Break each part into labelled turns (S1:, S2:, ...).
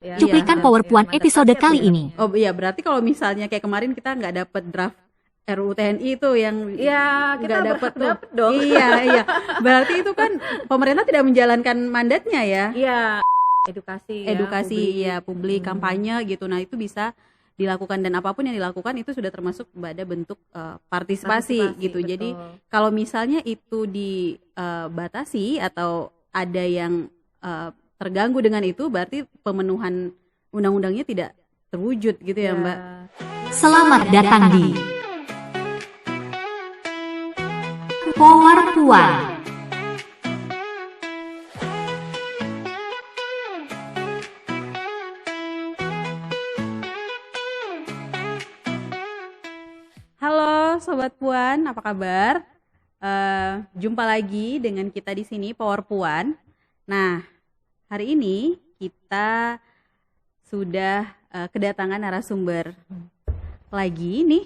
S1: ya.
S2: Cuplikan
S1: Dan
S2: PowerPoint
S1: yang
S2: episode
S1: mandatnya
S2: kali
S1: benar.
S2: ini.
S3: Oh iya, berarti kalau misalnya kayak kemarin kita nggak dapet draft RUU TNI itu yang
S1: Ya, kita
S3: nggak dapet tuh.
S1: dapet dong.
S3: Iya, iya. Berarti itu kan pemerintah tidak menjalankan mandatnya ya.
S1: Iya, edukasi
S3: Edukasi publik, kampanye gitu. Nah, itu bisa dilakukan dan apapun yang dilakukan itu sudah termasuk pada bentuk partisipasi gitu.
S1: betul.
S3: Jadi kalau misalnya itu dibatasi atau ada yang terganggu dengan itu, berarti pemenuhan undang-undangnya tidak terwujud gitu ya, Mbak.
S2: Selamat datang di PowerPoint.
S3: Halo Sobat Puan, apa kabar? Jumpa lagi dengan kita di sini Power Puan. Nah, hari ini kita sudah kedatangan narasumber lagi nih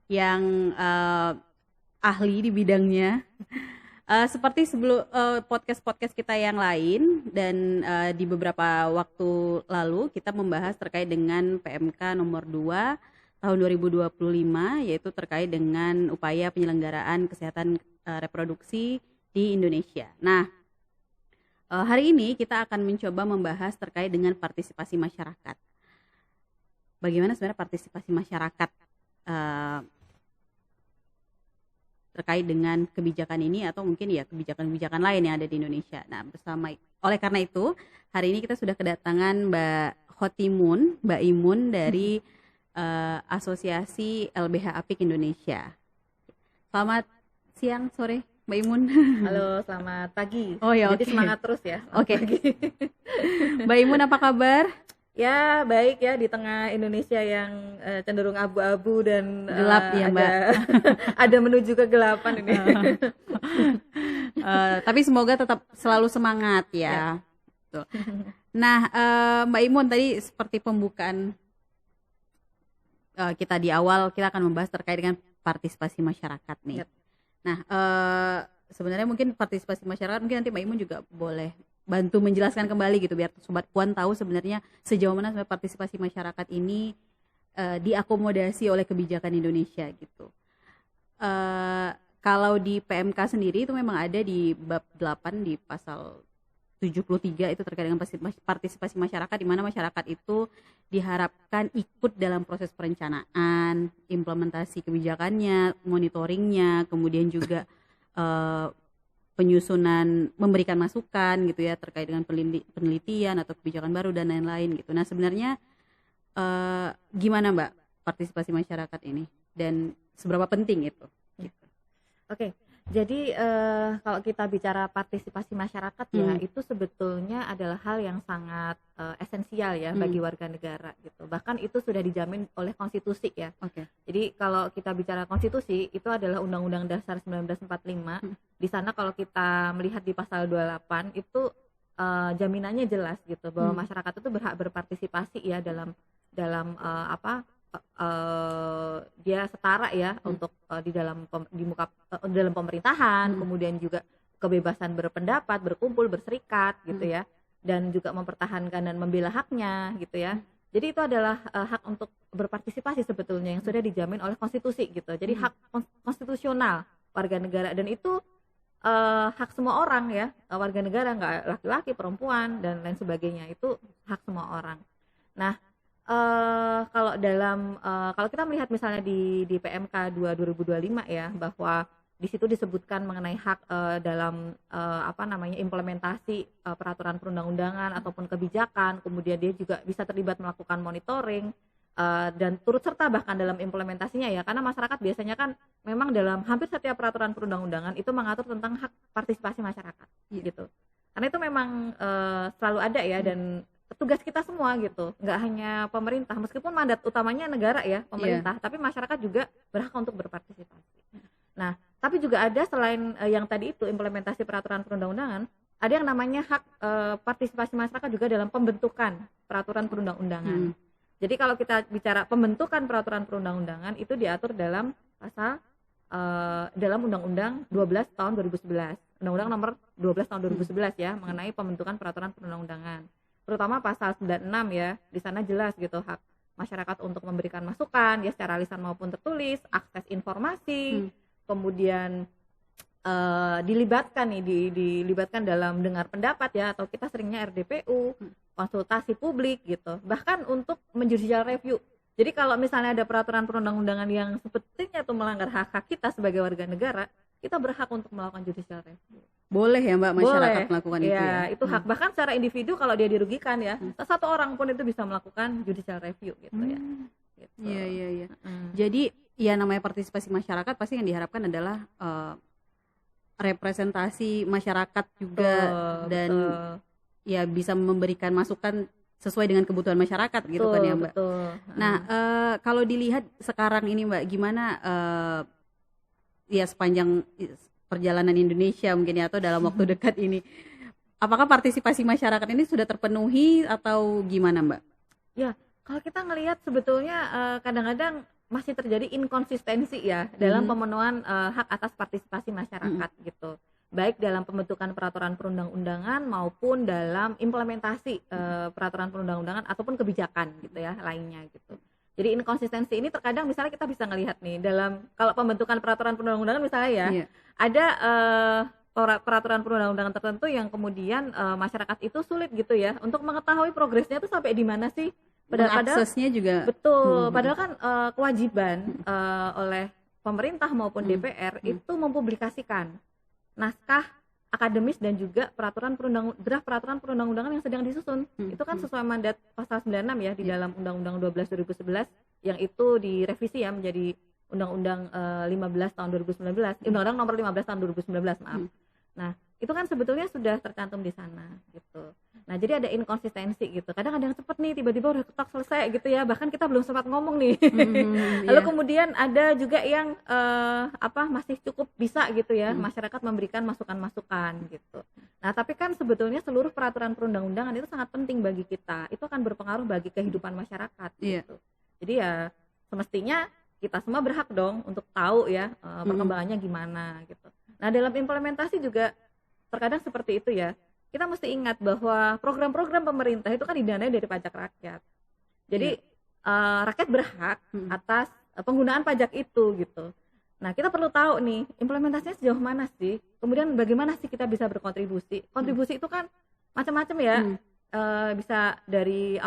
S3: yang ahli di bidangnya. Seperti sebelum podcast-podcast kita yang lain dan di beberapa waktu lalu kita membahas terkait dengan PMK nomor 2 tahun 2025, yaitu terkait dengan upaya penyelenggaraan kesehatan reproduksi di Indonesia. Nah, hari ini kita akan mencoba membahas terkait dengan partisipasi masyarakat. Bagaimana sebenarnya partisipasi masyarakat terkait dengan kebijakan ini atau mungkin ya kebijakan-kebijakan lain yang ada di Indonesia. Nah, oleh karena itu, hari ini kita sudah kedatangan Mbak Khotimun, Mbak Imun dari Asosiasi LBH Apik Indonesia. Selamat siang, sore, Mbak Imun.
S1: Halo, selamat pagi.
S3: Oh ya,
S1: Jadi
S3: oke.
S1: semangat terus ya.
S3: Oke. Mbak Imun apa kabar?
S1: Ya, baik ya, di tengah Indonesia yang cenderung abu-abu dan
S3: Gelap ya, Mbak.
S1: ada menuju kegelapan ini.
S3: Tapi semoga tetap selalu semangat ya. Tuh. Nah, Mbak Imun tadi seperti pembukaan kita di awal, kita akan membahas terkait dengan partisipasi masyarakat nih.
S1: Yep.
S3: Nah, sebenarnya mungkin partisipasi masyarakat, mungkin nanti Mbak Imun juga boleh bantu menjelaskan kembali gitu biar Sobat Puan tahu sebenarnya sejauh mana sebenarnya partisipasi masyarakat ini diakomodasi oleh kebijakan Indonesia gitu. Kalau di PMK sendiri itu memang ada di bab 8 di pasal 73 itu terkait dengan partisipasi masyarakat, di mana masyarakat itu diharapkan ikut dalam proses perencanaan, implementasi kebijakannya, monitoringnya, kemudian juga penyusunan, memberikan masukan gitu ya terkait dengan penelitian atau kebijakan baru dan lain-lain gitu. Nah, sebenarnya gimana Mbak partisipasi masyarakat ini dan seberapa penting itu? Gitu.
S1: Oke. Jadi kalau kita bicara partisipasi masyarakat ya, itu sebetulnya adalah hal yang sangat esensial ya bagi warga negara gitu. Bahkan itu sudah dijamin oleh konstitusi ya.
S3: Oke.
S1: Jadi kalau kita bicara konstitusi, itu adalah Undang-Undang Dasar 1945. Di sana kalau kita melihat di pasal 28 itu jaminannya jelas gitu bahwa masyarakat itu berhak berpartisipasi ya dalam dia setara ya untuk di dalam dalam pemerintahan, kemudian juga kebebasan berpendapat, berkumpul, berserikat gitu ya, dan juga mempertahankan dan membela haknya gitu ya. Jadi itu adalah hak untuk berpartisipasi sebetulnya yang sudah dijamin oleh konstitusi gitu. Jadi hak konstitusional warga negara, dan itu hak semua orang ya, warga negara, nggak laki-laki, perempuan dan lain sebagainya, itu hak semua orang. Nah, kalau kita melihat misalnya di PMK 2 2025 ya, bahwa di situ disebutkan mengenai hak dalam implementasi peraturan perundang-undangan ataupun kebijakan, kemudian dia juga bisa terlibat melakukan monitoring dan turut serta bahkan dalam implementasinya ya, karena masyarakat biasanya kan memang dalam hampir setiap peraturan perundang-undangan itu mengatur tentang hak partisipasi masyarakat gitu. Karena itu memang selalu ada ya, dan tugas kita semua gitu, nggak hanya pemerintah, meskipun mandat utamanya negara ya, pemerintah, tapi masyarakat juga berhak untuk berpartisipasi. Nah, tapi juga ada selain yang tadi itu implementasi peraturan perundang-undangan, ada yang namanya hak partisipasi masyarakat juga dalam pembentukan peraturan perundang-undangan. Jadi kalau kita bicara pembentukan peraturan perundang-undangan itu diatur dalam pasal dalam Undang-Undang 12 tahun 2011, Undang-Undang nomor 12 tahun 2011 ya, mengenai pembentukan peraturan perundang-undangan. terutama pasal 96 ya, di sana jelas gitu hak masyarakat untuk memberikan masukan ya secara lisan maupun tertulis, akses informasi, kemudian dilibatkan dilibatkan dalam dengar pendapat ya, atau kita seringnya RDPU, konsultasi publik gitu, bahkan untuk menjudicial review. Jadi kalau misalnya ada peraturan perundang-undangan yang sepertinya itu melanggar hak-hak kita sebagai warga negara, kita berhak untuk melakukan judicial review.
S3: Boleh ya Mbak masyarakat
S1: Boleh
S3: melakukan itu ya?
S1: itu hak, bahkan secara individu kalau dia dirugikan ya, satu orang pun itu bisa melakukan judicial review gitu ya. Gitu.
S3: Iya. Jadi ya namanya partisipasi masyarakat pasti yang diharapkan adalah representasi masyarakat juga, dan ya bisa memberikan masukan sesuai dengan kebutuhan masyarakat gitu kan ya Mbak.
S1: Betul.
S3: Nah kalau dilihat sekarang ini Mbak, gimana ya sepanjang perjalanan Indonesia mungkin ya, atau dalam waktu dekat ini, apakah partisipasi masyarakat ini sudah terpenuhi atau gimana Mbak?
S1: Ya, kalau kita ngelihat sebetulnya kadang-kadang masih terjadi inkonsistensi ya dalam pemenuhan hak atas partisipasi masyarakat gitu, baik dalam pembentukan peraturan perundang-undangan maupun dalam implementasi peraturan perundang-undangan ataupun kebijakan gitu ya lainnya gitu. Jadi inkonsistensi ini terkadang misalnya kita bisa ngelihat nih dalam kalau pembentukan peraturan perundang-undangan misalnya ya, ada peraturan perundang-undangan tertentu yang kemudian masyarakat itu sulit gitu ya untuk mengetahui progresnya itu sampai di mana sih. Padahal
S3: aksesnya juga
S1: betul, padahal kan kewajiban oleh pemerintah maupun DPR itu mempublikasikan naskah akademis dan juga draft peraturan perundang-undangan yang sedang disusun. Itu kan sesuai mandat pasal 96 ya di dalam Undang-Undang 12 2011 yang itu direvisi ya menjadi Undang-Undang 15 tahun 2019, Undang-Undang nomor 15 tahun 2019 maaf. Nah, itu kan sebetulnya sudah tercantum di sana gitu. Nah, jadi ada inkonsistensi gitu. Kadang ada yang cepet nih, tiba-tiba udah ketok selesai gitu ya. Bahkan kita belum sempat ngomong nih. Lalu kemudian ada juga yang masih cukup bisa gitu ya, masyarakat memberikan masukan-masukan gitu. Nah, tapi kan sebetulnya seluruh peraturan perundang-undangan itu sangat penting bagi kita. Itu akan berpengaruh bagi kehidupan masyarakat gitu. Jadi ya semestinya kita semua berhak dong untuk tahu ya perkembangannya gimana gitu. Nah, dalam implementasi juga terkadang seperti itu ya. Kita mesti ingat bahwa program-program pemerintah itu kan didanai dari pajak rakyat. Jadi rakyat berhak atas penggunaan pajak itu gitu. Nah, kita perlu tahu nih implementasinya sejauh mana sih. Kemudian bagaimana sih kita bisa berkontribusi. Kontribusi itu kan macam-macam ya. Bisa dari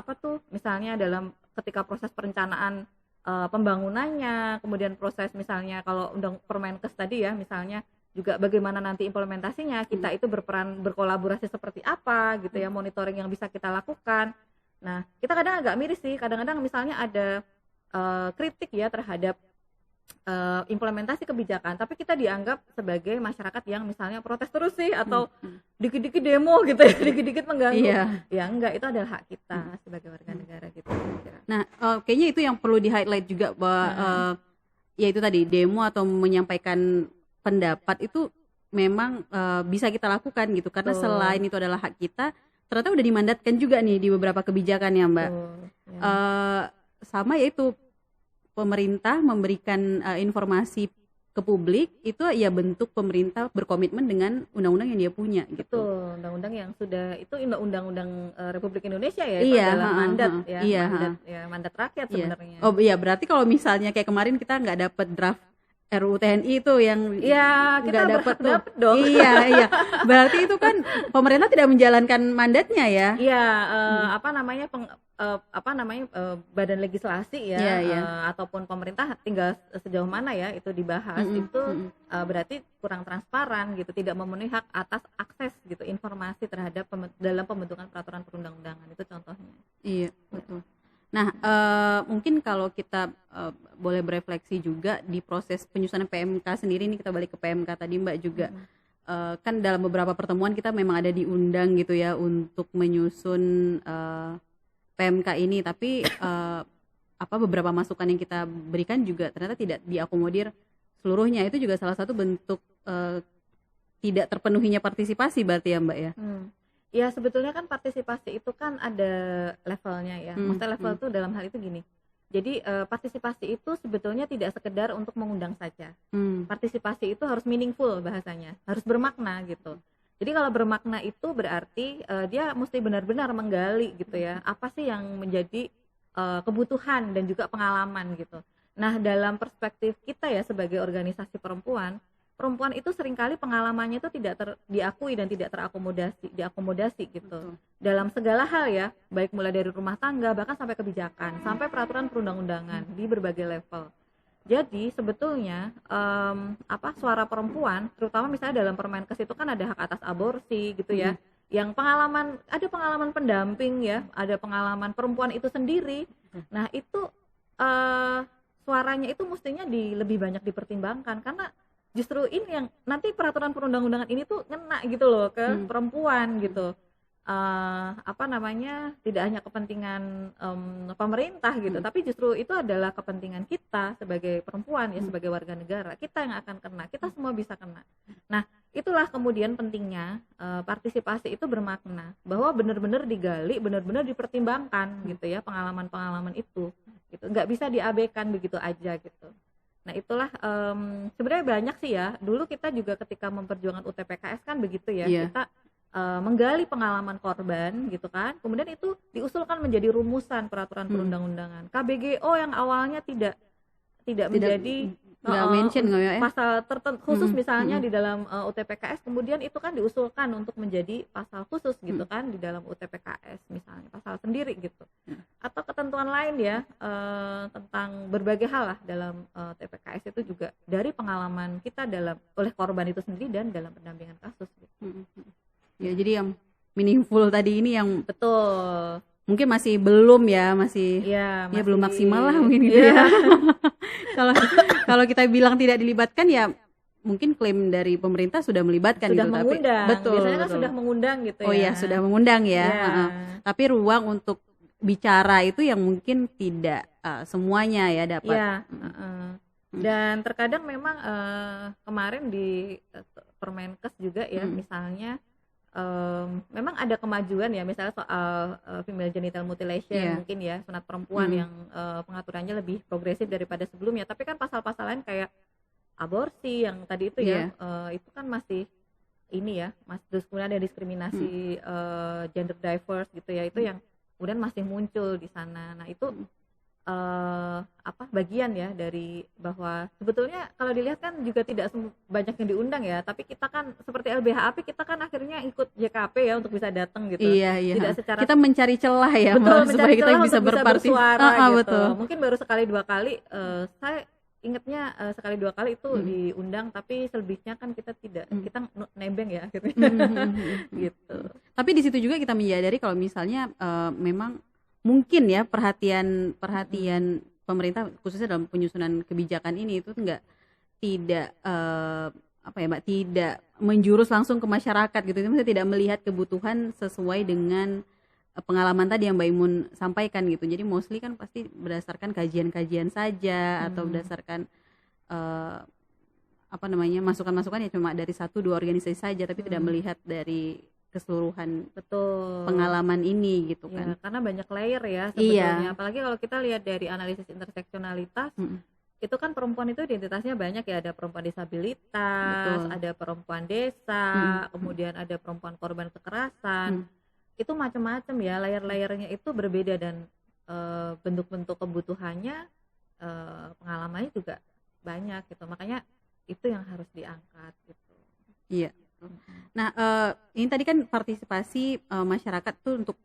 S1: misalnya dalam ketika proses perencanaan pembangunannya, kemudian proses misalnya kalau Permenkes tadi ya misalnya, juga bagaimana nanti implementasinya, kita itu berkolaborasi seperti apa gitu ya, monitoring yang bisa kita lakukan. Nah, kita kadang agak miris sih, kadang-kadang misalnya ada kritik ya terhadap implementasi kebijakan, tapi kita dianggap sebagai masyarakat yang misalnya protes terus sih, atau dikit-dikit demo gitu ya, dikit-dikit mengganggu. Ya enggak, itu adalah hak kita sebagai warga negara gitu.
S3: Nah, kayaknya itu yang perlu di-highlight juga bahwa ya itu tadi, demo atau menyampaikan pendapat itu memang bisa kita lakukan gitu, karena selain itu adalah hak kita, ternyata udah dimandatkan juga nih di beberapa kebijakan ya Mbak. Sama yaitu pemerintah memberikan informasi ke publik, itu ya bentuk pemerintah berkomitmen dengan undang-undang yang dia punya gitu.
S1: Betul, undang-undang yang sudah itu undang-undang Republik Indonesia ya, itu adalah mandat mandat rakyat sebenarnya.
S3: Oh iya, berarti kalau misalnya kayak kemarin kita nggak dapat draft RUU TNI itu yang
S1: kita
S3: nggak dapat
S1: dong.
S3: Iya. Berarti itu kan pemerintah tidak menjalankan mandatnya ya.
S1: Badan legislasi ataupun pemerintah tinggal sejauh mana ya itu dibahas, itu berarti kurang transparan gitu, tidak memenuhi hak atas akses gitu informasi terhadap dalam pembentukan peraturan perundang-undangan, itu contohnya.
S3: Iya, betul. Nah, mungkin kalau kita boleh berefleksi juga di proses penyusunan PMK sendiri, ini kita balik ke PMK tadi Mbak juga, kan dalam beberapa pertemuan kita memang ada diundang gitu ya untuk menyusun PMK ini, tapi beberapa masukan yang kita berikan juga ternyata tidak diakomodir seluruhnya. Itu juga salah satu bentuk tidak terpenuhinya partisipasi berarti ya Mbak ya.
S1: Ya sebetulnya kan partisipasi itu kan ada levelnya ya. Maksudnya level itu dalam hal itu gini. Jadi partisipasi itu sebetulnya tidak sekedar untuk mengundang saja. Partisipasi itu harus meaningful bahasanya, harus bermakna gitu. Jadi kalau bermakna itu berarti dia mesti benar-benar menggali gitu ya, apa sih yang menjadi kebutuhan dan juga pengalaman gitu. Nah, dalam perspektif kita ya sebagai organisasi perempuan, perempuan itu seringkali pengalamannya itu tidak diakui dan tidak diakomodasi gitu.
S3: Betul.
S1: Dalam segala hal ya, baik mulai dari rumah tangga bahkan sampai kebijakan, sampai peraturan perundang-undangan di berbagai level. Jadi sebetulnya suara perempuan, terutama misalnya dalam Permenkes itu kan ada hak atas aborsi gitu ya, yang ada pengalaman pendamping ya, ada pengalaman perempuan itu sendiri. Nah itu suaranya itu mestinya lebih banyak dipertimbangkan, karena justru ini yang nanti peraturan perundang-undangan ini tuh ngena gitu loh ke perempuan gitu. Tidak hanya kepentingan pemerintah gitu, tapi justru itu adalah kepentingan kita sebagai perempuan ya, sebagai warga negara, kita yang akan kena, kita semua bisa kena. Nah itulah kemudian pentingnya partisipasi itu bermakna bahwa benar-benar digali, benar-benar dipertimbangkan gitu ya, pengalaman-pengalaman itu gitu, nggak bisa diabaikan begitu aja gitu. Nah itulah sebenarnya banyak sih ya, dulu kita juga ketika memperjuangkan UTPKS kan begitu ya, kita menggali pengalaman korban gitu kan, kemudian itu diusulkan menjadi rumusan peraturan perundang-undangan. KBGO yang awalnya tidak menjadi pasal tertentu khusus misalnya di dalam UTPKS, kemudian itu kan diusulkan untuk menjadi pasal khusus gitu kan di dalam UTPKS misalnya, pasal sendiri gitu. Atau ketentuan lain ya tentang berbagai hal lah dalam TPKS itu juga dari pengalaman kita oleh korban itu sendiri dan dalam pendampingan kasus gitu.
S3: Ya, jadi yang meaningful tadi ini yang
S1: betul
S3: mungkin masih belum ya, masih belum maksimal lah mungkin gitu ya. Kalau kita bilang tidak dilibatkan ya mungkin klaim dari pemerintah sudah melibatkan
S1: sudah
S3: gitu,
S1: mengundang.
S3: Tapi betul
S1: biasanya kan sudah mengundang gitu ya.
S3: Oh iya, sudah mengundang ya. Tapi ruang untuk bicara itu yang mungkin tidak semuanya ya dapat.
S1: Dan terkadang memang kemarin di Permenkes juga ya, misalnya memang ada kemajuan ya, misalnya soal female genital mutilation mungkin ya, sunat perempuan yang pengaturannya lebih progresif daripada sebelumnya. Tapi kan pasal-pasal lain kayak aborsi yang tadi itu ya, itu kan masih ini ya, terus kemudian ada diskriminasi gender diverse gitu ya, itu yang kemudian masih muncul di sana. Nah itu bagian ya dari bahwa sebetulnya kalau dilihat kan juga tidak banyak yang diundang ya, tapi kita kan seperti LBH API, kita kan akhirnya ikut JKP ya untuk bisa datang gitu. Tidak secara
S3: kita mencari celah ya, supaya kita bisa
S1: bersuara gitu.
S3: Betul.
S1: Mungkin baru sekali dua kali saya ingatnya sekali dua kali itu diundang, tapi selebihnya kan kita tidak, kita nebeng ya gitu. Gitu.
S3: Tapi di situ juga kita menyadari kalau misalnya memang mungkin ya perhatian pemerintah khususnya dalam penyusunan kebijakan ini itu tidak tidak menjurus langsung ke masyarakat gitu. Itu maksudnya tidak melihat kebutuhan sesuai dengan pengalaman tadi yang Mbak Imun sampaikan gitu. Jadi mostly kan pasti berdasarkan kajian-kajian saja atau berdasarkan masukan-masukan ya cuma dari 1-2 organisasi saja, tapi tidak melihat dari keseluruhan pengalaman ini gitu kan.
S1: Ya, karena banyak layer ya sebetulnya. Apalagi kalau kita lihat dari analisis interseksionalitas, itu kan perempuan itu identitasnya banyak ya, ada perempuan disabilitas, ada perempuan desa, kemudian ada perempuan korban kekerasan. Itu macam-macam ya, layer-layernya itu berbeda dan bentuk-bentuk kebutuhannya, pengalamannya juga banyak gitu. Makanya itu yang harus diangkat gitu.
S3: Iya. Nah, ini tadi kan partisipasi masyarakat tuh untuk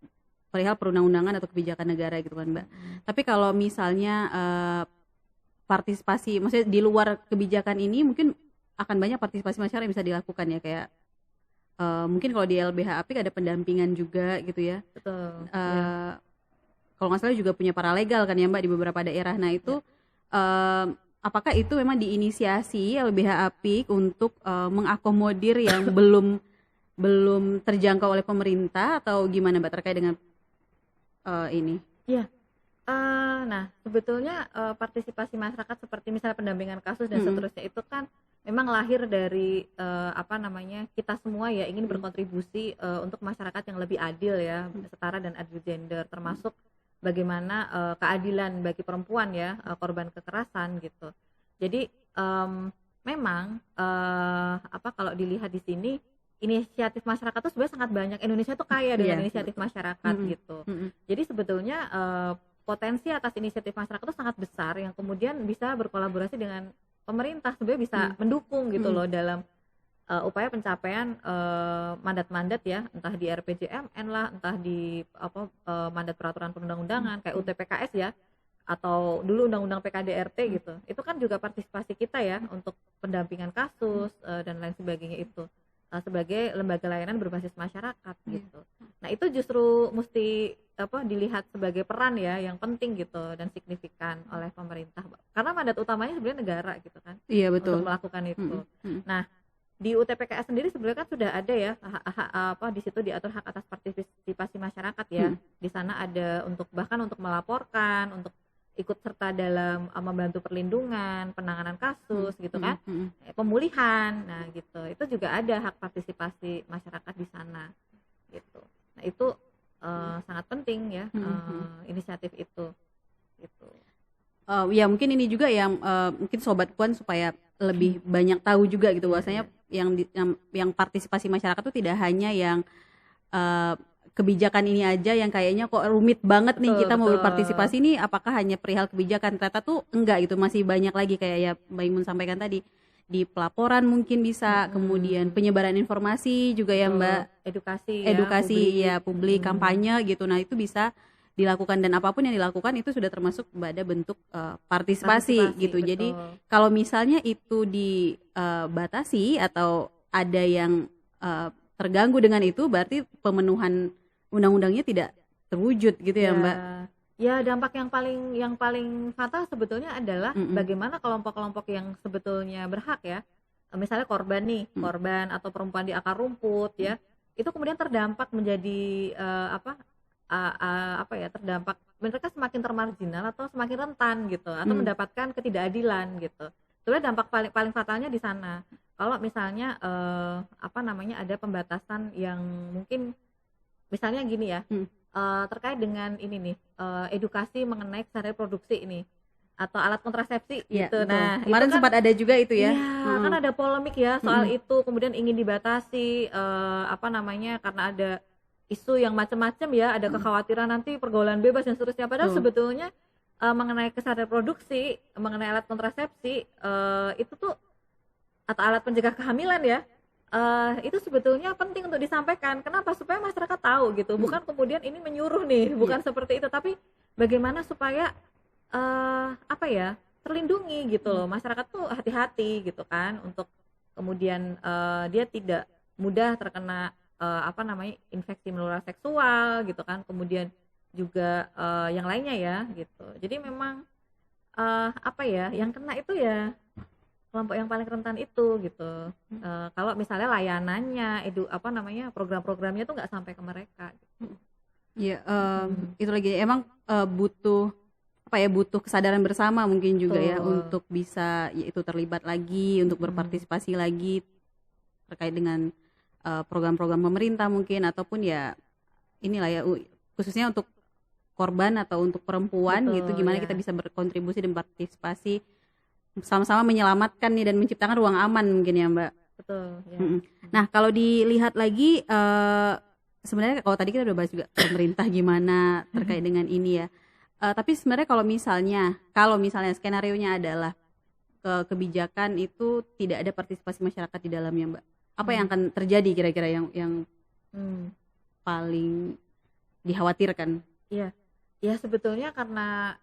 S3: perihal perundang-undangan atau kebijakan negara gitu kan Mbak. Tapi kalau misalnya partisipasi, maksudnya di luar kebijakan ini mungkin akan banyak partisipasi masyarakat yang bisa dilakukan ya, kayak mungkin kalau di LBH APIK ada pendampingan juga gitu ya.
S1: Betul.
S3: Kalau nggak salah juga punya paralegal kan ya Mbak di beberapa daerah. Nah itu apakah itu memang diinisiasi LBH APIK untuk mengakomodir yang belum terjangkau oleh pemerintah atau gimana Mbak terkait dengan ini?
S1: Iya. Nah sebetulnya partisipasi masyarakat seperti misalnya pendampingan kasus dan seterusnya itu kan memang lahir dari kita semua ya ingin berkontribusi untuk masyarakat yang lebih adil ya, setara dan adil gender, termasuk bagaimana keadilan bagi perempuan ya, korban kekerasan gitu. Jadi memang kalau dilihat di sini inisiatif masyarakat tuh sebenarnya sangat banyak. Indonesia tuh kaya dengan
S3: Iya.
S1: inisiatif masyarakat
S3: Mm-mm.
S1: gitu.
S3: Mm-mm.
S1: Jadi sebetulnya potensi atas inisiatif masyarakat itu sangat besar yang kemudian bisa berkolaborasi dengan pemerintah, sebenarnya bisa mendukung gitu loh dalam upaya pencapaian mandat-mandat ya, entah di RPJMN lah, entah di mandat peraturan perundang-undangan kayak UTPKS ya, atau dulu undang-undang PKDRT gitu. Itu kan juga partisipasi kita ya untuk pendampingan kasus dan lain sebagainya itu. Sebagai lembaga layanan berbasis masyarakat gitu. Nah, itu justru mesti dilihat sebagai peran ya yang penting gitu dan signifikan oleh pemerintah. Karena mandat utamanya sebenarnya negara gitu kan.
S3: Iya, betul.
S1: Untuk melakukan itu.
S3: Mm-mm.
S1: Nah, di UTPKS sendiri sebenarnya kan sudah ada ya di situ diatur hak atas partisipasi masyarakat ya. Di sana ada bahkan untuk melaporkan, untuk ikut serta dalam membantu perlindungan, penanganan kasus gitu kan, pemulihan, nah gitu. Itu juga ada hak partisipasi masyarakat di sana gitu. Nah itu sangat penting ya inisiatif itu gitu.
S3: Ya mungkin ini juga yang mungkin Sobat Puan supaya lebih banyak tahu juga gitu bahwasanya yang partisipasi masyarakat itu tidak hanya yang kebijakan ini aja yang kayaknya kok rumit banget nih kita mau berpartisipasi ini, apakah hanya perihal kebijakan? Ternyata tuh enggak gitu, masih banyak lagi kayak ya Mbak Imun sampaikan tadi, di pelaporan mungkin bisa, kemudian penyebaran informasi juga ya Mbak, edukasi ya publik, kampanye gitu. Nah itu bisa dilakukan dan apapun yang dilakukan itu sudah termasuk pada bentuk partisipasi gitu. Betul. Jadi kalau misalnya itu dibatasi atau ada yang terganggu dengan itu, berarti pemenuhan undang-undangnya tidak terwujud gitu ya Mbak.
S1: Ya dampak yang paling fatal sebetulnya adalah bagaimana kelompok-kelompok yang sebetulnya berhak ya, misalnya korban nih, korban atau perempuan di akar rumput ya, itu kemudian terdampak menjadi terdampak, mereka semakin termarginal atau semakin rentan gitu, atau mendapatkan ketidakadilan gitu. Sebenarnya dampak paling fatalnya di sana. Kalau misalnya ada pembatasan yang mungkin misalnya gini ya, terkait dengan ini nih, edukasi mengenai kesehatan reproduksi ini atau alat kontrasepsi
S3: ya,
S1: gitu.
S3: betul.
S1: Nah,
S3: kemarin
S1: itu kan,
S3: sempat ada juga itu ya.
S1: Iya, kan ada polemik ya soal itu, kemudian ingin dibatasi karena ada isu yang macam-macam ya, ada kekhawatiran nanti pergaulan bebas dan seterusnya. Padahal sebetulnya mengenai kesehatan reproduksi, mengenai alat kontrasepsi itu tuh atau alat pencegah kehamilan ya, itu sebetulnya penting untuk disampaikan. Kenapa? Supaya masyarakat tahu gitu. Bukan kemudian ini menyuruh nih, bukan seperti itu, tapi bagaimana supaya terlindungi gitu loh. Masyarakat tuh hati-hati gitu kan, untuk kemudian dia tidak mudah terkena infeksi menular seksual gitu kan. Kemudian juga yang lainnya ya gitu. Jadi memang yang kena itu ya kelompok yang paling rentan itu gitu. Kalau misalnya layanannya program-programnya tuh nggak sampai ke mereka gitu.
S3: Ya, itu lagi emang butuh kesadaran bersama mungkin juga ya untuk bisa itu terlibat lagi, untuk berpartisipasi lagi terkait dengan program-program pemerintah mungkin, ataupun ya inilah ya khususnya untuk korban atau untuk perempuan gitu, gimana kita bisa berkontribusi dan partisipasi sama-sama menyelamatkan nih dan menciptakan ruang aman mungkin ya Mbak.
S1: Betul ya.
S3: Nah kalau dilihat lagi sebenarnya kalau tadi kita udah bahas juga pemerintah gimana terkait dengan ini ya, tapi sebenarnya kalau misalnya skenarionya adalah kebijakan itu tidak ada partisipasi masyarakat di dalamnya Mbak, apa yang akan terjadi kira-kira yang paling dikhawatirkan?
S1: Iya, ya sebetulnya karena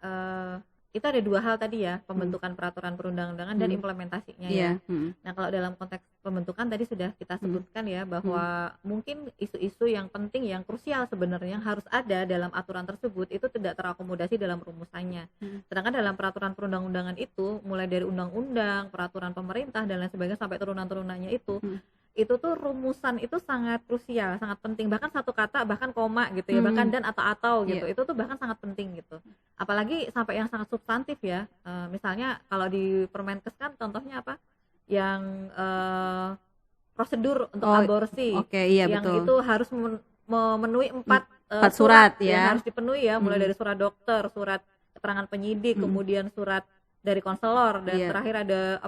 S1: itu ada dua hal tadi ya, pembentukan peraturan perundang-undangan dan implementasinya ya. Nah kalau dalam konteks pembentukan tadi sudah kita sebutkan ya, bahwa mungkin isu-isu yang penting, yang krusial sebenarnya yang harus ada dalam aturan tersebut itu tidak terakomodasi dalam rumusannya. Sedangkan dalam peraturan perundang-undangan itu, mulai dari undang-undang, peraturan pemerintah dan lain sebagainya sampai turunan-turunannya itu tuh rumusan itu sangat krusial, sangat penting. Bahkan satu kata, bahkan koma gitu ya, bahkan dan atau gitu, itu tuh bahkan sangat penting gitu. Apalagi sampai yang sangat substantif ya, misalnya kalau di Permenkes kan contohnya apa, yang prosedur untuk aborsi, yang betul. Itu harus memenuhi empat
S3: surat
S1: ya,
S3: yang
S1: harus dipenuhi ya, mulai dari surat dokter, surat keterangan penyidik, kemudian surat dari konselor, dan terakhir ada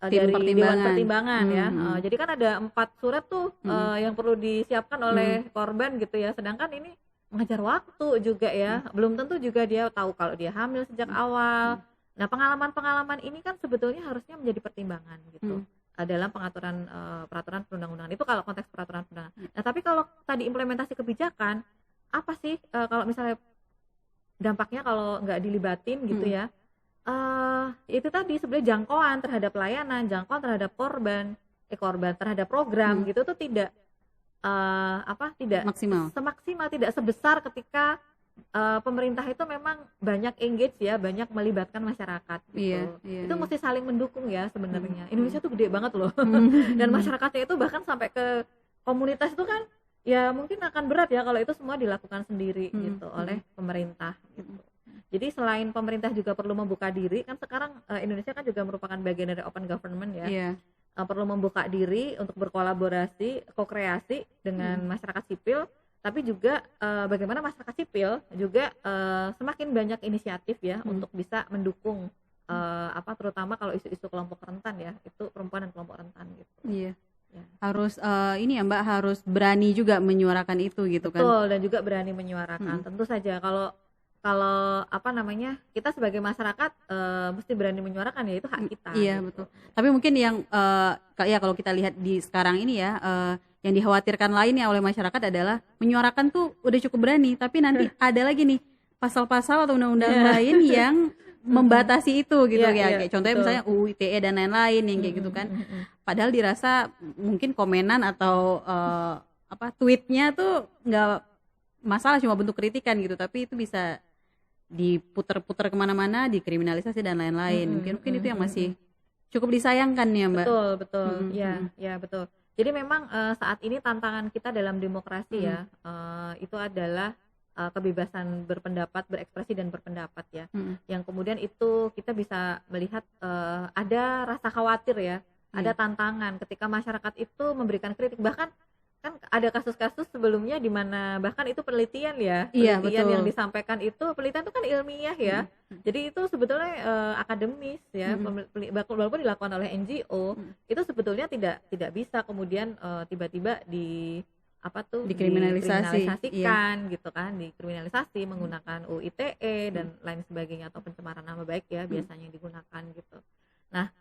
S3: Tim
S1: dari Dewan
S3: pertimbangan.
S1: Pertimbangan ya.
S3: Hmm.
S1: Jadi kan ada 4 surat tuh yang perlu disiapkan oleh korban gitu ya. Sedangkan ini mengejar waktu juga ya. Belum tentu juga dia tahu kalau dia hamil sejak awal. Nah, pengalaman-pengalaman ini kan sebetulnya harusnya menjadi pertimbangan gitu. Dalam pengaturan peraturan perundang-undangan. Itu kalau konteks peraturan perundangan. Nah, tapi kalau tadi implementasi kebijakan, apa sih kalau misalnya dampaknya kalau nggak dilibatin gitu ya? Itu tadi sebenarnya jangkauan terhadap pelayanan, jangkauan terhadap korban terhadap program gitu tuh tidak tidak
S3: Maksimal.
S1: semaksimal, tidak sebesar ketika pemerintah itu memang banyak engage ya, banyak melibatkan masyarakat gitu. Itu mesti saling mendukung ya sebenarnya. Indonesia tuh gede banget loh. Dan masyarakatnya itu bahkan sampai ke komunitas itu kan ya mungkin akan berat ya kalau itu semua dilakukan sendiri gitu oleh pemerintah gitu. Jadi selain pemerintah juga perlu membuka diri, kan sekarang Indonesia kan juga merupakan bagian dari open government ya. Perlu membuka diri untuk berkolaborasi, ko-kreasi dengan masyarakat sipil, tapi juga bagaimana masyarakat sipil juga semakin banyak inisiatif ya untuk bisa mendukung terutama kalau isu-isu kelompok rentan ya, itu perempuan dan kelompok rentan gitu.
S3: Ya. Harus ini ya Mbak, harus berani juga menyuarakan itu gitu kan.
S1: Betul, dan juga berani menyuarakan. Tentu saja kalau kita sebagai masyarakat mesti berani menyuarakan ya, itu hak kita.
S3: Iya gitu. Betul. Tapi mungkin yang kalau kita lihat di sekarang ini ya, yang dikhawatirkan lainnya oleh masyarakat adalah menyuarakan tuh udah cukup berani, tapi nanti ada lagi nih pasal-pasal atau undang-undang lain yang membatasi itu gitu ya. Kayak contohnya misalnya UU ITE dan lain-lain yang kayak gitu kan. Padahal dirasa mungkin komenan atau tweetnya tuh nggak masalah, cuma bentuk kritikan gitu, tapi itu bisa diputer-puter kemana-mana, dikriminalisasi dan lain-lain. Mungkin itu yang masih cukup disayangkan ya Mbak.
S1: Betul. Ya betul. Jadi memang saat ini tantangan kita dalam demokrasi ya, itu adalah kebebasan berpendapat, berekspresi dan berpendapat ya. Yang kemudian itu kita bisa melihat ada rasa khawatir ya, ada tantangan ketika masyarakat itu memberikan kritik. Bahkan kan ada kasus-kasus sebelumnya di mana bahkan itu penelitian ya, penelitian yang disampaikan itu penelitian itu kan ilmiah ya. Jadi itu sebetulnya akademis ya, walaupun dilakukan oleh NGO, itu sebetulnya tidak bisa kemudian tiba-tiba dikriminalisasikan gitu kan, dikriminalisasi menggunakan UU ITE dan lain sebagainya, atau pencemaran nama baik ya biasanya digunakan gitu. Nah,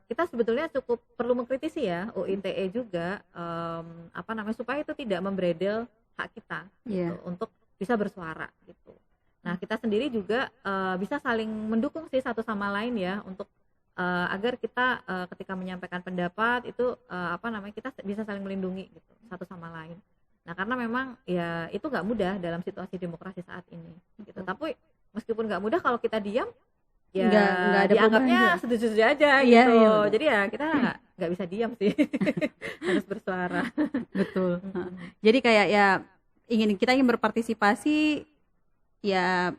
S1: kita sebetulnya cukup perlu mengkritisi ya UU ITE juga supaya itu tidak membredel hak kita gitu, untuk bisa bersuara gitu. Nah, kita sendiri juga bisa saling mendukung sih satu sama lain ya, untuk agar kita ketika menyampaikan pendapat itu kita bisa saling melindungi gitu satu sama lain. Nah, karena memang ya itu nggak mudah dalam situasi demokrasi saat ini gitu. Tapi meskipun nggak mudah, kalau kita diam ya nggak ada dianggapnya setuju-setuju aja gitu. Jadi ya kita nggak bisa diam sih. Harus bersuara. Betul.
S3: Jadi kayak ya kita ingin berpartisipasi ya,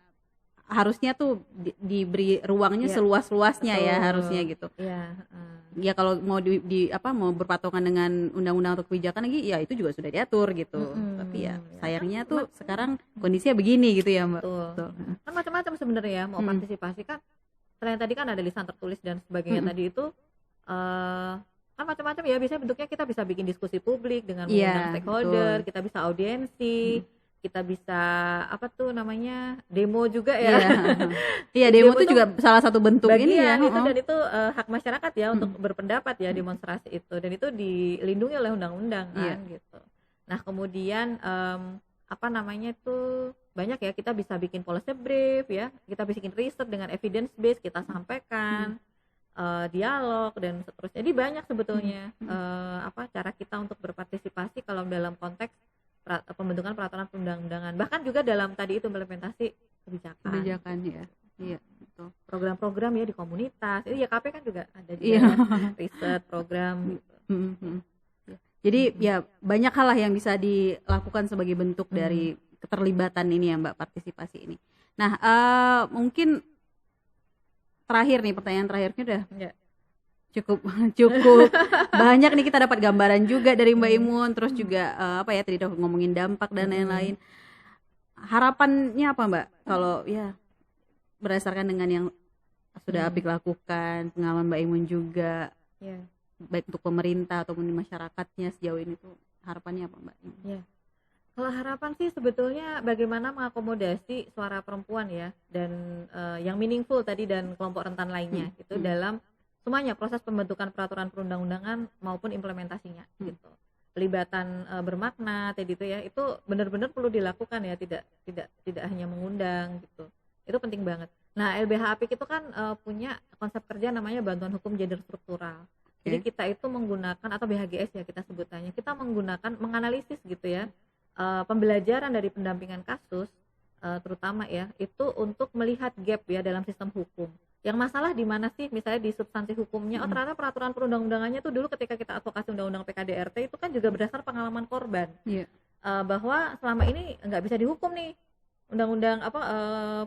S3: harusnya tuh diberi ruangnya seluas-luasnya ya harusnya gitu. Ya kalau mau mau berpatongan dengan undang-undang atau kebijakan lagi ya itu juga sudah diatur gitu. Tapi ya sayangnya tuh sekarang kondisinya begini gitu ya Mbak.
S1: Betul. Kan macam-macam sebenarnya mau partisipasi kan. Selain tadi kan ada lisan tertulis dan sebagainya tadi itu kan macam-macam ya, biasanya bentuknya kita bisa bikin diskusi publik dengan mengundang stakeholder, kita bisa audiensi, kita bisa demo juga ya.
S3: Iya, demo itu juga salah satu bentuk ini ya.
S1: Dan itu hak masyarakat ya untuk berpendapat ya, demonstrasi itu, dan itu dilindungi oleh undang-undang kan gitu. Nah, kemudian banyak ya, kita bisa bikin policy brief ya, kita bisa bikin riset dengan evidence base, kita sampaikan dialog dan seterusnya. Jadi banyak sebetulnya cara kita untuk berpartisipasi kalau dalam konteks pembentukan peraturan perundang-undangan, bahkan juga dalam tadi itu implementasi kebijakan
S3: ya. Iya, betul.
S1: Program-program ya di komunitas. Itu YKP kan juga ada juga riset program gitu.
S3: Jadi ya banyak hal lah yang bisa dilakukan sebagai bentuk dari keterlibatan ini ya Mbak, partisipasi ini. Nah, mungkin terakhir nih, pertanyaan terakhirnya udah cukup banyak nih, kita dapat gambaran juga dari Mbak Imun, terus juga tadi udah ngomongin dampak dan lain-lain. Harapannya apa Mbak, kalau ya berdasarkan dengan yang sudah Apik lakukan, pengalaman Mbak Imun juga,
S1: Ya.
S3: baik untuk pemerintah ataupun di masyarakatnya sejauh ini tuh harapannya apa Mbak Imun?
S1: Ya. Kalau harapan sih sebetulnya bagaimana mengakomodasi suara perempuan ya, dan yang meaningful tadi dan kelompok rentan lainnya itu dalam semuanya proses pembentukan peraturan perundang-undangan maupun implementasinya gitu. Pelibatan bermakna tadi itu ya, itu benar-benar perlu dilakukan ya, tidak hanya mengundang gitu. Itu penting banget. Nah, LBH Apik itu kan punya konsep kerja namanya bantuan hukum gender struktural. Jadi kita itu menggunakan, atau BHGS ya kita sebutannya, kita menggunakan menganalisis gitu ya, pembelajaran dari pendampingan kasus terutama ya, itu untuk melihat gap ya dalam sistem hukum. Yang masalah di mana sih, misalnya di substansi hukumnya, oh ternyata peraturan perundang-undangannya tuh dulu ketika kita advokasi undang-undang PKDRT itu kan juga berdasar pengalaman korban. Bahwa selama ini nggak bisa dihukum nih undang-undang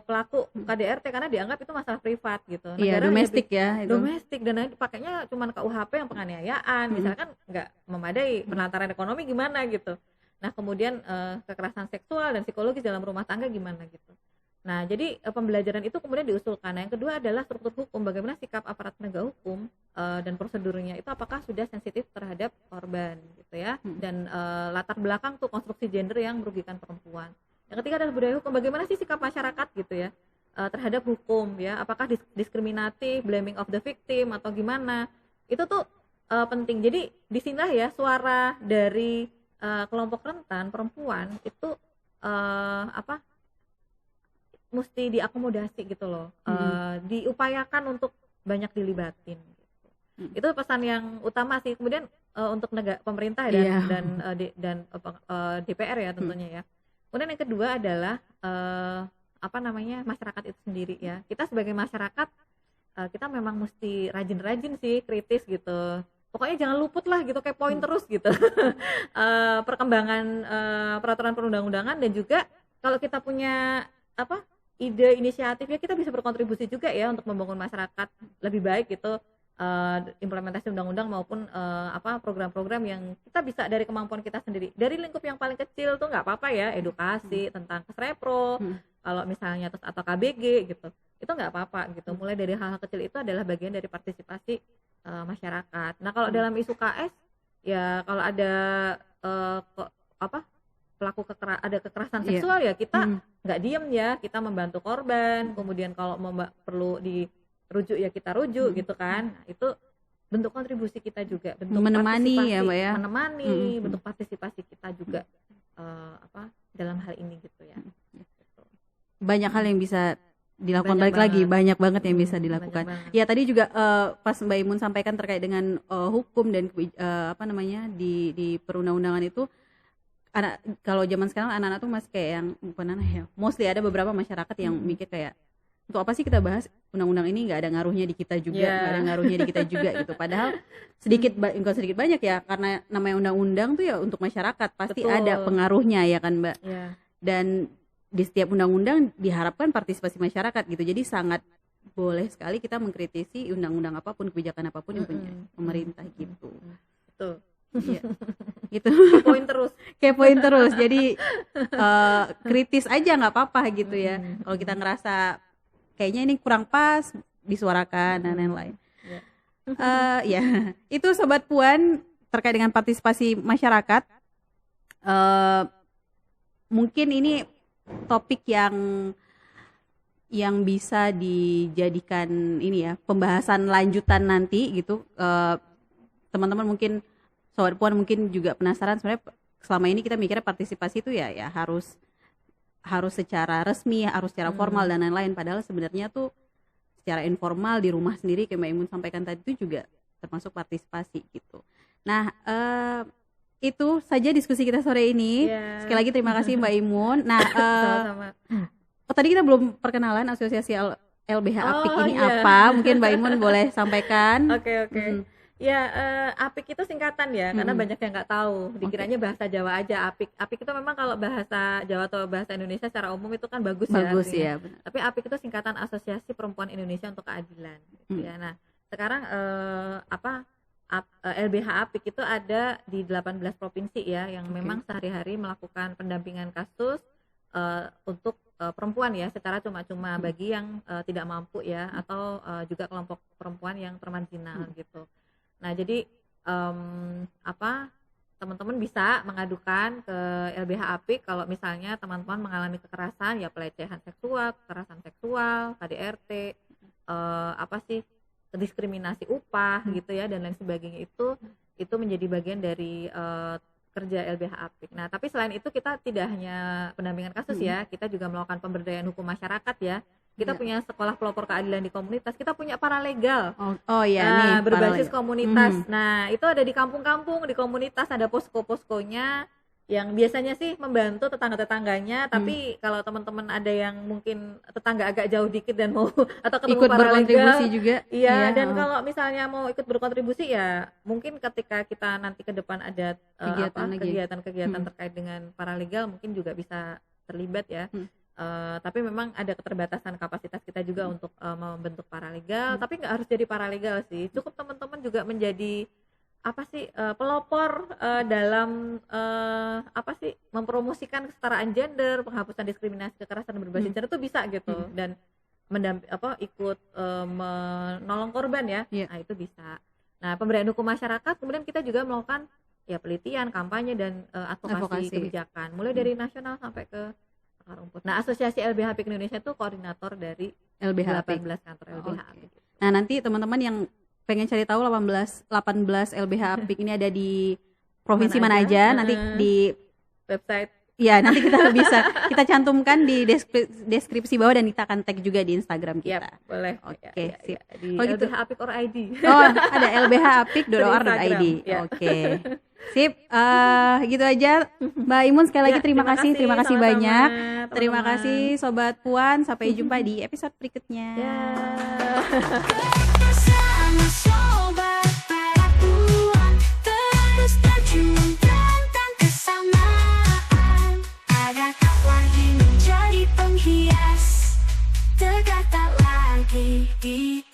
S1: pelaku KDRT karena dianggap itu masalah privat gitu.
S3: Iya, domestik ya itu.
S1: Domestik, dan pakainya cuma KUHP yang penganiayaan, misalnya kan nggak memadai, penelantaran ekonomi gimana gitu. Nah kemudian kekerasan seksual dan psikologis dalam rumah tangga gimana gitu. Nah jadi pembelajaran itu kemudian diusulkan. Nah yang kedua adalah struktur hukum, bagaimana sikap aparat penegak hukum dan prosedurnya itu apakah sudah sensitif terhadap korban gitu ya, dan latar belakang tuh konstruksi gender yang merugikan perempuan. Yang ketiga adalah budaya hukum, bagaimana sih sikap masyarakat gitu ya terhadap hukum ya, apakah diskriminatif, blaming of the victim atau gimana, itu tuh penting. Jadi disinilah ya suara dari kelompok rentan perempuan itu mesti diakomodasi gitu loh, diupayakan untuk banyak dilibatin gitu. Itu pesan yang utama sih. Kemudian untuk pemerintah dan DPR ya tentunya ya. Kemudian yang kedua adalah masyarakat itu sendiri ya. Kita sebagai masyarakat kita memang mesti rajin-rajin sih kritis gitu. Pokoknya jangan luput lah gitu, kepoin terus gitu perkembangan peraturan perundang-undangan, dan juga kalau kita punya ide inisiatif ya, kita bisa berkontribusi juga ya untuk membangun masyarakat lebih baik gitu, implementasi undang-undang maupun program-program yang kita bisa dari kemampuan kita sendiri, dari lingkup yang paling kecil tuh nggak apa-apa ya, edukasi tentang Kesrepro kalau misalnya, terus atau KBG gitu, itu nggak apa-apa gitu. Mulai dari hal-hal kecil itu adalah bagian dari partisipasi masyarakat. Nah kalau dalam isu KS ya, kalau ada pelaku ada kekerasan seksual ya kita nggak diem ya, kita membantu korban. Kemudian kalau perlu dirujuk ya kita rujuk gitu kan. Nah, itu bentuk kontribusi kita juga, bentuk
S3: menemani ya Mbak ya,
S1: menemani, bentuk partisipasi kita juga dalam hal ini gitu ya.
S3: Banyak hal yang bisa dilakukan, balik lagi banyak banget yang bisa dilakukan. Ya tadi juga pas Mbak Imun sampaikan terkait dengan hukum dan di perundang-undangan itu, kalau zaman sekarang anak-anak tuh masih kayak yang bukan anak ya, mostly ada beberapa masyarakat yang mikir kayak, untuk apa sih kita bahas undang-undang ini, nggak ada ngaruhnya di kita juga, nggak ada ngaruhnya di kita juga gitu. Padahal sedikit banyak ya, karena namanya undang-undang tuh ya untuk masyarakat, pasti ada pengaruhnya ya kan Mbak. Dan di setiap undang-undang diharapkan partisipasi masyarakat gitu. Jadi sangat boleh sekali kita mengkritisi undang-undang apapun, kebijakan apapun yang punya pemerintah gitu.
S1: Betul.
S3: Iya. Gitu.
S1: Kepoin terus.
S3: Jadi kritis aja nggak apa-apa gitu ya. Kalau kita ngerasa kayaknya ini kurang pas, disuarakan dan lain-lain. Ya, itu Sobat Puan terkait dengan partisipasi masyarakat. Mungkin ini topik yang bisa dijadikan ini ya, pembahasan lanjutan nanti gitu. Teman-teman mungkin, Sobat Puan mungkin juga penasaran, sebenarnya selama ini kita mikirnya partisipasi itu ya harus secara resmi, harus secara formal dan lain-lain. Padahal sebenarnya tuh secara informal di rumah sendiri, kayak Mbak Imun sampaikan tadi, itu juga termasuk partisipasi gitu. Nah, itu saja diskusi kita sore ini. Sekali lagi terima kasih Mbak Imun. Nah, tadi kita belum perkenalan asosiasi LBH Apik ini apa? Mungkin Mbak Imun boleh sampaikan.
S1: Oke. Ya, Apik itu singkatan ya, karena banyak yang nggak tahu. Dikiranya bahasa Jawa aja Apik. Apik itu memang kalau bahasa Jawa atau bahasa Indonesia secara umum itu kan bagus ya. Benar. Tapi Apik itu singkatan Asosiasi Perempuan Indonesia untuk Keadilan. Gitu ya. Nah, sekarang LBH Apik itu ada di 18 provinsi ya, yang memang sehari-hari melakukan pendampingan kasus untuk perempuan ya, secara cuma-cuma bagi yang tidak mampu ya, atau juga kelompok perempuan yang termarginal gitu. Nah jadi teman-teman bisa mengadukan ke LBH Apik kalau misalnya teman-teman mengalami kekerasan, ya pelecehan seksual, kekerasan seksual, KDRT, diskriminasi upah gitu ya, dan lain sebagainya. Itu menjadi bagian dari kerja LBH Apik. Nah tapi selain itu kita tidak hanya pendampingan kasus ya, kita juga melakukan pemberdayaan hukum masyarakat ya. Kita punya sekolah pelopor keadilan di komunitas, kita punya paralegal.
S3: Nih,
S1: berbasis komunitas. Nah, itu ada di kampung-kampung, di komunitas ada posko-poskonya yang biasanya sih membantu tetangga-tetangganya, tapi kalau teman-teman ada yang mungkin tetangga agak jauh dikit dan mau atau ketemu
S3: ikut
S1: paralegal,
S3: berkontribusi juga.
S1: Iya, dan kalau misalnya mau ikut berkontribusi ya mungkin ketika kita nanti ke depan ada kegiatan-kegiatan terkait dengan paralegal mungkin juga bisa terlibat ya. Tapi memang ada keterbatasan kapasitas kita juga untuk membentuk paralegal, tapi nggak harus jadi paralegal sih, cukup teman-teman juga menjadi pelopor dalam mempromosikan kesetaraan gender, penghapusan diskriminasi kekerasan berbasis gender itu bisa gitu, dan ikut menolong korban ya. Nah itu bisa. Nah pemberdayaan hukum masyarakat, kemudian kita juga melakukan ya penelitian, kampanye, dan advokasi kebijakan, mulai dari nasional sampai ke rumput. Nah, Asosiasi LBH Apik Indonesia itu koordinator dari
S3: LBH
S1: 18 kantor LBH Apik.
S3: Nah, nanti teman-teman yang pengen cari tahu 18 LBH Apik ini ada di provinsi mana aja, nanti di
S1: website.
S3: Ya, nanti kita cantumkan di deskripsi bawah, dan kita akan tag juga di Instagram kita.
S1: Boleh.
S3: Oke, sip.
S1: Di LBH Apik or ID.
S3: Ada lbhapik.or.id. Oke. Sip, gitu aja Mbak Imun, sekali lagi terima kasih
S1: sama-sama,
S3: banyak.
S1: teman-teman.
S3: Terima kasih Sobat Puan, sampai jumpa di episode berikutnya.
S4: Sobat Puan, terus terjun tentang kesamaan, agar lagi menjadi penghias, tegak tak lagi di